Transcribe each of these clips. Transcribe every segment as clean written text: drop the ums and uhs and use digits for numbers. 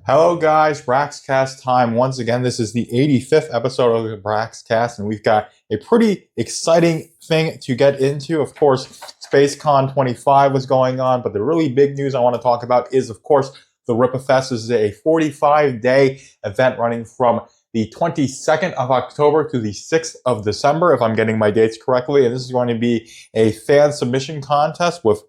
Hello, guys. Braxcast time. Once again, this is the 85th episode of the Braxcast, and we've got a pretty exciting thing to get into. Of course, SpaceCon 25 was going on, but the really big news I want to talk about is, of course, the Rippafest. This is a 45-day event running from the 22nd of October to the 6th of December, if I'm getting my dates correctly. And this is going to be a fan submission contest with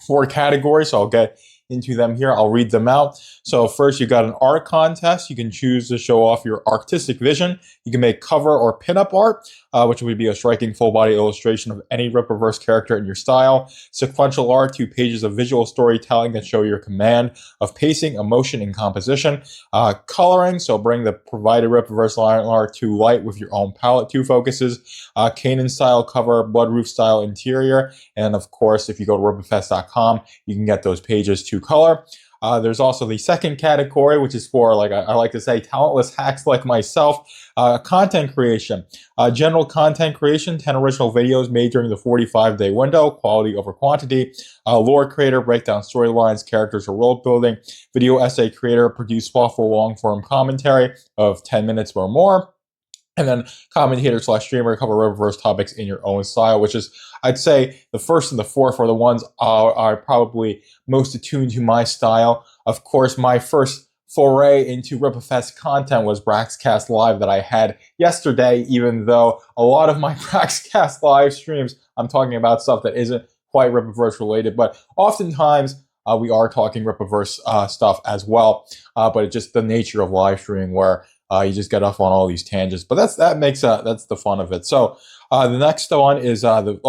4 categories. So I'll get into them here. I'll read them out. So first, you got an art contest. You can choose to show off your artistic vision. You can make cover or pinup art, which would be a striking full-body illustration of any Rippaverse character in your style. Sequential art, 2 pages of visual storytelling that show your command of pacing, emotion, and composition. Coloring, so bring the provided Rippaverse line art to light with your own palette. 2 focuses. Kanan-style cover, Bloodroof style interior, and of course, if you go to rippafest.com, you can get those pages to color. There's also the second category, which is for, like I like to say, talentless hacks like myself. Content creation. General content creation, 10 original videos made during the 45-day window, quality over quantity. Lore creator, break down storylines, characters, or world building. Video essay creator, produce thoughtful long-form commentary of 10 minutes or more. And then commentator/streamer, cover Rippaverse topics in your own style, which is, I'd say, the first and the fourth are the ones are probably most attuned to my style. Of course, my first foray into Rippafest content was Braxcast Live that I had yesterday, even though a lot of my Braxcast Live streams, I'm talking about stuff that isn't quite Rippaverse related, but oftentimes we are talking Rippaverse stuff as well. But it's just the nature of live streaming where you just get off on all these tangents, but that's the fun of it. So the next one is the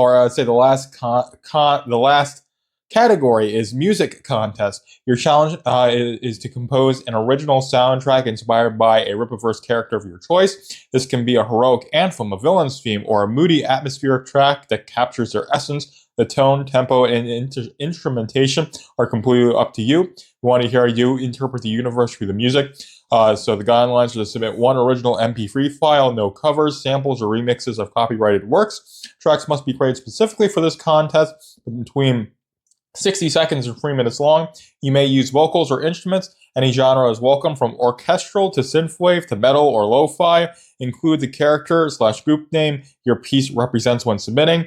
last category is music contest. Your challenge is to compose an original soundtrack inspired by a Rippaverse character of your choice. This can be a heroic anthem, a villain's theme, or a moody atmospheric track that captures their essence. The tone, tempo, and instrumentation are completely up to you. We want to hear you interpret the universe through the music. So the guidelines are to submit 1 original MP3 file, no covers, samples, or remixes of copyrighted works. Tracks must be created specifically for this contest between 60 seconds and 3 minutes long. You may use vocals or instruments. Any genre is welcome, from orchestral to synthwave to metal or lo-fi. Include the character/group name your piece represents when submitting.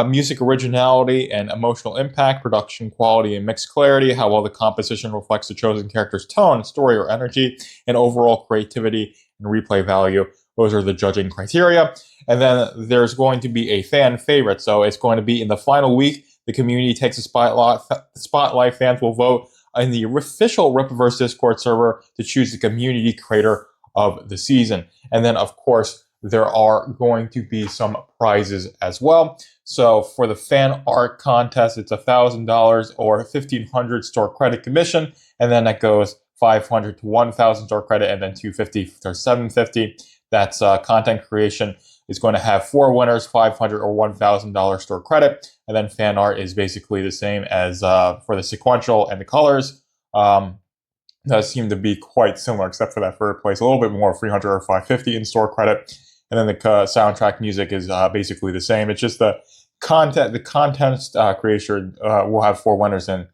Music originality and emotional impact, production quality and mix clarity, how well the composition reflects the chosen character's tone, story, or energy, and overall creativity and replay value. Those are the judging criteria. And then there's going to be a fan favorite. So it's going to be in the final week. The community takes a spotlight. Fans will vote in the official Rippaverse Discord server to choose the community creator of the season. And then, of course, there are going to be some prizes as well. So for the fan art contest, it's $1,000 or $1,500 store credit commission, and then that goes $500 to $1,000 store credit, and then $250 to $750. That's content creation is going to have 4 winners, $500 or $1,000 store credit, and then fan art is basically the same as for the sequential and the colors. Does seem to be quite similar, except for that third place, a little bit more, $300 or $550 in store credit. And then the soundtrack music is basically the same. It's just the content creation will have 4 winners, and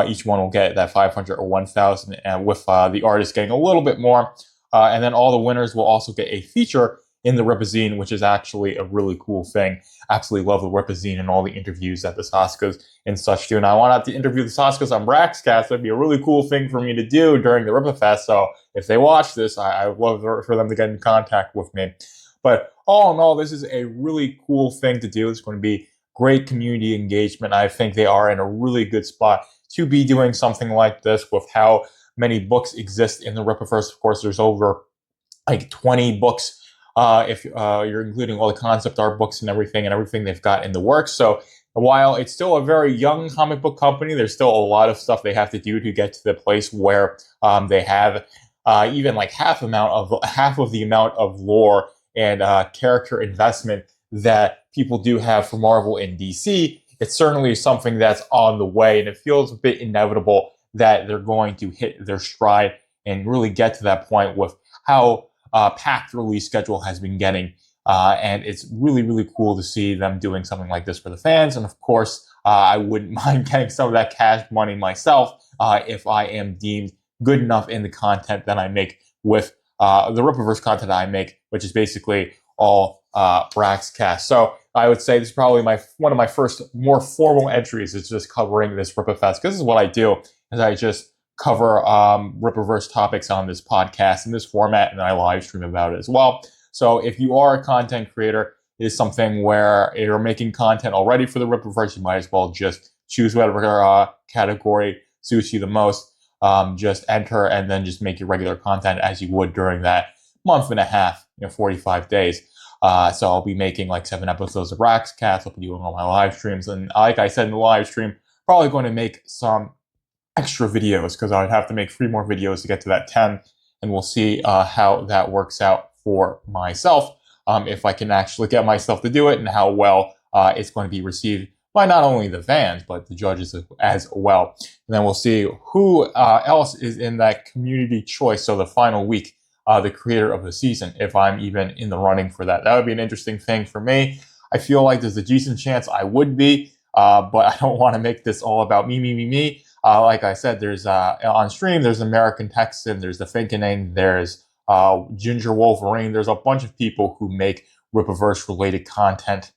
each one will get that $500 or $1,000, and with the artist getting a little bit more. And then all the winners will also get a feature in the Rippazine, which is actually a really cool thing. Absolutely love the Rippazine and all the interviews that the Saskas and such do. And I want to interview the Saskas on Braxcast. That'd be a really cool thing for me to do during the Rippafest. So if they watch this, I would love for them to get in contact with me. But all in all, this is a really cool thing to do. It's going to be great community engagement. I think they are in a really good spot to be doing something like this with how many books exist in the Rippaverse. Of course, there's over like 20 books if you're including all the concept art books and everything they've got in the works. So while it's still a very young comic book company, there's still a lot of stuff they have to do to get to the place where they have even like half of the amount of lore and character investment that people do have for Marvel and DC. It's certainly something that's on the way, and it feels a bit inevitable that they're going to hit their stride and really get to that point with how packed release schedule has been getting. And it's really, really cool to see them doing something like this for the fans. And of course, I wouldn't mind getting some of that cash money myself if I am deemed good enough in the content that I make with the Rippaverse content I make, which is basically all Braxcast. So I would say this is probably one of my first more formal entries is just covering this Rippafest, because this is what I do, is I just cover Rippaverse topics on this podcast in this format, and then I live stream about it as well. So if you are a content creator, it is something where you're making content already for the Rippaverse, you might as well just choose whatever category suits you the most. Just enter and then just make your regular content as you would during that month and a half, 45 days. So I'll be making like 7 episodes of Braxcast. I'll be doing all my live streams. And like I said in the live stream, probably going to make some extra videos, because I'd have to make 3 more videos to get to that 10. And we'll see how that works out for myself, if I can actually get myself to do it, and how well it's going to be received by not only the fans, but the judges as well. And then we'll see who else is in that community choice. So the final week, the creator of the season, if I'm even in the running for that. That would be an interesting thing for me. I feel like there's a decent chance I would be, but I don't want to make this all about me. Like I said, there's on stream, there's American Texan, there's the Finkening, there's Ginger Wolverine. There's a bunch of people who make Rippaverse related content,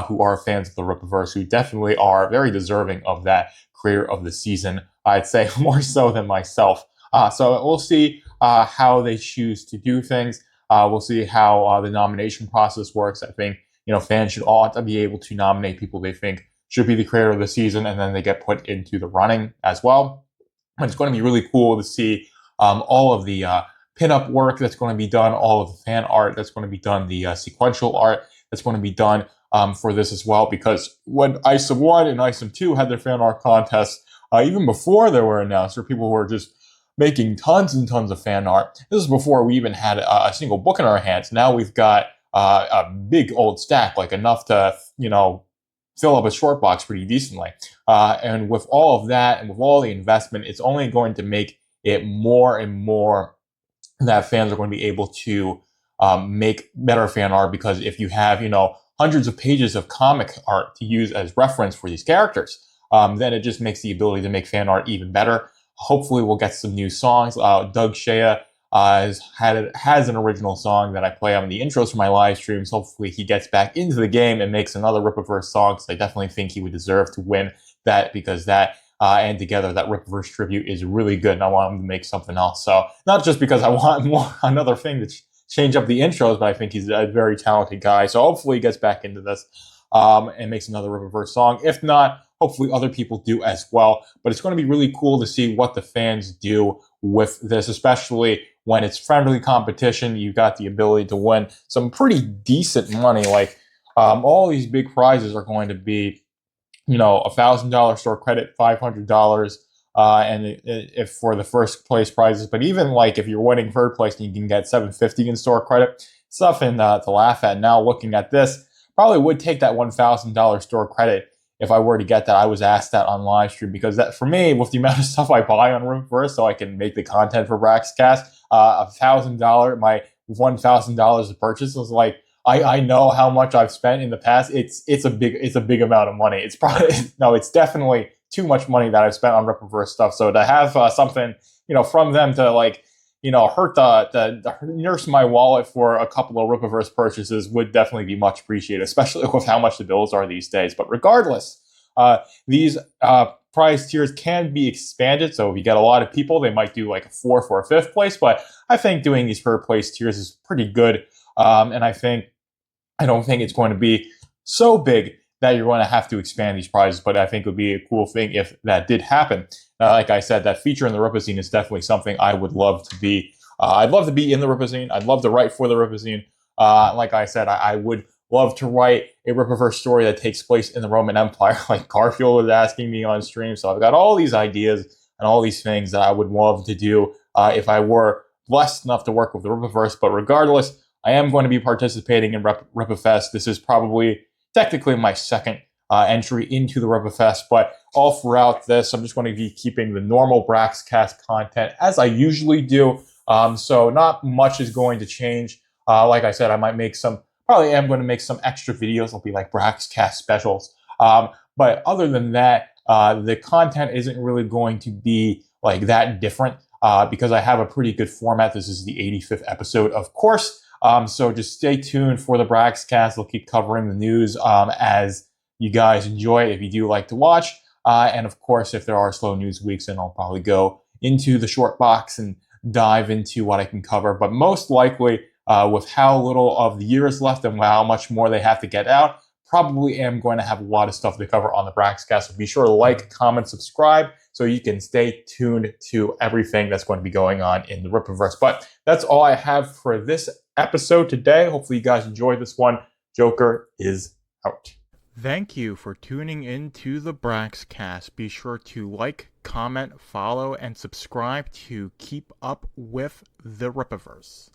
who are fans of the Rippaverse, who definitely are very deserving of that creator of the season. I'd say more so than myself. So we'll see how they choose to do things. We'll see how the nomination process works. I think fans should ought to be able to nominate people they think should be the creator of the season, and then they get put into the running as well. And it's going to be really cool to see all of the pinup work that's going to be done, all of the fan art that's going to be done, the sequential art that's going to be done for this as well. Because when ISOM 1 and ISOM 2 had their fan art contests, even before they were announced, there were people who were just making tons and tons of fan art. This is before we even had a single book in our hands. Now we've got a big old stack, like enough to, fill up a short box pretty decently. And with all of that and with all the investment, it's only going to make it more and more that fans are going to be able to make better fan art, because if you have, hundreds of pages of comic art to use as reference for these characters, then it just makes the ability to make fan art even better. Hopefully we'll get some new songs. Doug Shea has an original song that I play on the intros for my live streams. Hopefully he gets back into the game and makes another Rippaverse song, because I definitely think he would deserve to win that, because that and together that Rippaverse tribute is really good, and I want him to make something else. So not just because I want another thing to change up the intros, but I think he's a very talented guy. So hopefully he gets back into this and makes another Rippaverse song. If not, hopefully other people do as well. But it's going to be really cool to see what the fans do with this, especially when it's friendly competition. You've got the ability to win some pretty decent money. Like all these big prizes are going to be, $1,000 store credit, $500, and if for the first place prizes. But even like if you're winning third place, you can get $750 in store credit. Something to laugh at. Now looking at this, probably would take that $1,000 store credit if I were to get that. I was asked that on live stream, because that, for me, with the amount of stuff I buy on Rippafest, so I can make the content for Braxcast, $1,000, my $1,000 of purchase was like, I know how much I've spent in the past. It's a big amount of money. It's probably it's definitely too much money that I've spent on Rippafest stuff. So to have something from them to hurt the nurse my wallet for a couple of Rippaverse purchases would definitely be much appreciated, especially with how much the bills are these days. But regardless, these prize tiers can be expanded. So if you get a lot of people, they might do like a 4th or a 5th place. But I think doing these third place tiers is pretty good. And I don't think it's going to be so big that you're going to have to expand these prizes, but I think it would be a cool thing if that did happen. Like I said, that feature in the Rippazine is definitely something I would love to be. I'd love to be in the Rippazine. I'd love to write for the Rippazine. Like I said, I would love to write a Rippaverse story that takes place in the Roman Empire, like Garfield was asking me on stream. So I've got all these ideas and all these things that I would love to do if I were blessed enough to work with the Rippaverse. But regardless, I am going to be participating in Rippafest. This is probably technically my second entry into the Rippafest, but all throughout this, I'm just going to be keeping the normal Braxcast content as I usually do. So not much is going to change. Like I said, probably am going to make some extra videos. They'll be like Braxcast specials. But other than that, the content isn't really going to be like that different. because I have a pretty good format. This is the 85th episode, of course. So just stay tuned for the Braxcast. We'll keep covering the news as you guys enjoy it, if you do like to watch. And of course, if there are slow news weeks, then I'll probably go into the short box and dive into what I can cover. But most likely, with how little of the year is left and how much more they have to get out, probably am going to have a lot of stuff to cover on the Braxcast. So be sure to like, comment, subscribe so you can stay tuned to everything that's going to be going on in the Rippafest. But that's all I have for this episode today. Hopefully you guys enjoyed this one. Joker is out. Thank you for tuning in to the Braxcast. Be sure to like, comment, follow, and subscribe to keep up with the Rippafest.